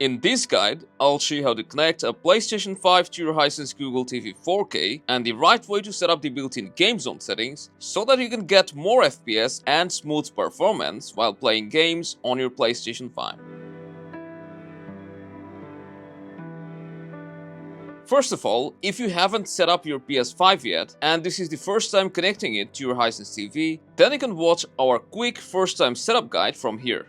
In this guide, I'll show you how to connect a PlayStation 5 to your HiSense Google TV 4K and the right way to set up the built-in Game Zone settings so that you can get more FPS and smooth performance while playing games on your PlayStation 5. First of all, if you haven't set up your PS5 yet and this is the first time connecting it to your HiSense TV, then you can watch our quick first-time setup guide from here.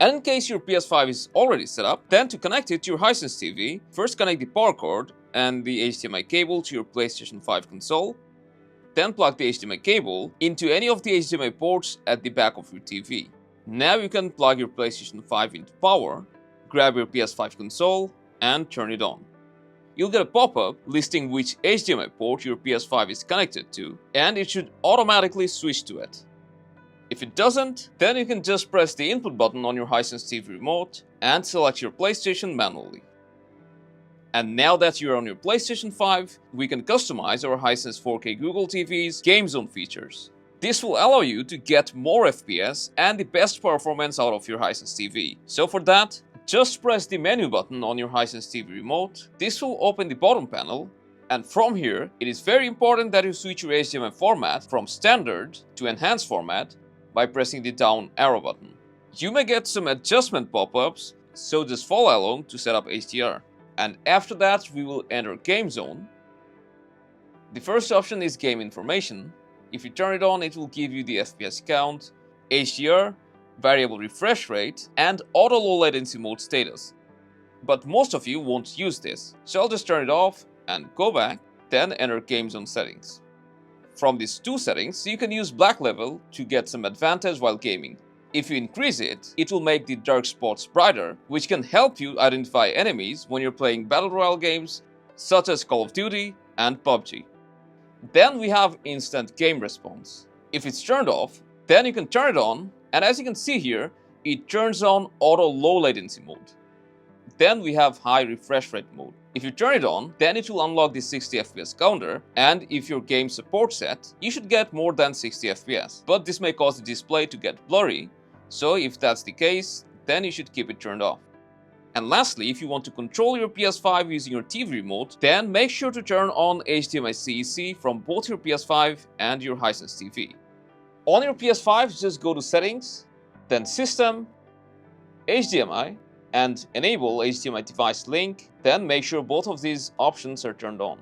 And in case your PS5 is already set up, then to connect it to your HiSense TV, first connect the power cord and the HDMI cable to your PlayStation 5 console. Then plug the HDMI cable into any of the HDMI ports at the back of your TV. Now you can plug your PlayStation 5 into power, grab your PS5 console and turn it on. You'll get a pop-up listing which HDMI port your PS5 is connected to, and it should automatically switch to it. If it doesn't, then you can just press the input button on your HiSense TV remote and select your PlayStation manually. And now that you're on your PlayStation 5, we can customize our HiSense 4K Google TV's Game Zone features. This will allow you to get more FPS and the best performance out of your HiSense TV. So for that, just press the menu button on your HiSense TV remote. This will open the bottom panel. And from here, it is very important that you switch your HDMI format from standard to enhanced format by pressing the down arrow button. You may get some adjustment pop-ups, so just follow along to set up HDR. And after that, we will enter Game Zone. The first option is Game Information. If you turn it on, it will give you the FPS count, HDR, variable refresh rate, and auto low latency mode status. But most of you won't use this, so I'll just turn it off and go back, then enter Game Zone settings. From these two settings, you can use black level to get some advantage while gaming. If you increase it, it will make the dark spots brighter, which can help you identify enemies when you're playing battle royale games such as Call of Duty and PUBG. Then we have instant game response. If it's turned off, then you can turn it on, and as you can see here, it turns on auto low latency mode. Then we have high refresh rate mode. If you turn it on, then it will unlock the 60 FPS counter, and if your game supports it, you should get more than 60 FPS. But this may cause the display to get blurry, so if that's the case, then you should keep it turned off. And lastly, if you want to control your PS5 using your TV remote, then make sure to turn on HDMI-CEC from both your PS5 and your HiSense TV. On your PS5, just go to Settings, then System, HDMI, and enable HDMI device link, then make sure both of these options are turned on.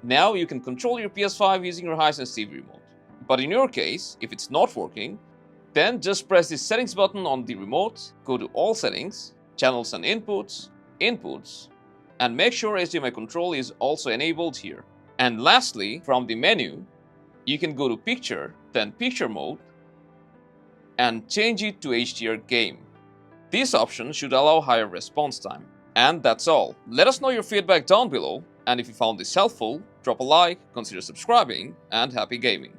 Now you can control your PS5 using your HiSense TV remote. But in your case, if it's not working, then just press the settings button on the remote, go to all settings, channels and inputs, and make sure HDMI control is also enabled here. And lastly, from the menu, you can go to picture, then picture mode, and change it to HDR game. This option should allow higher response time. And that's all. Let us know your feedback down below, and if you found this helpful, drop a like, consider subscribing, and happy gaming.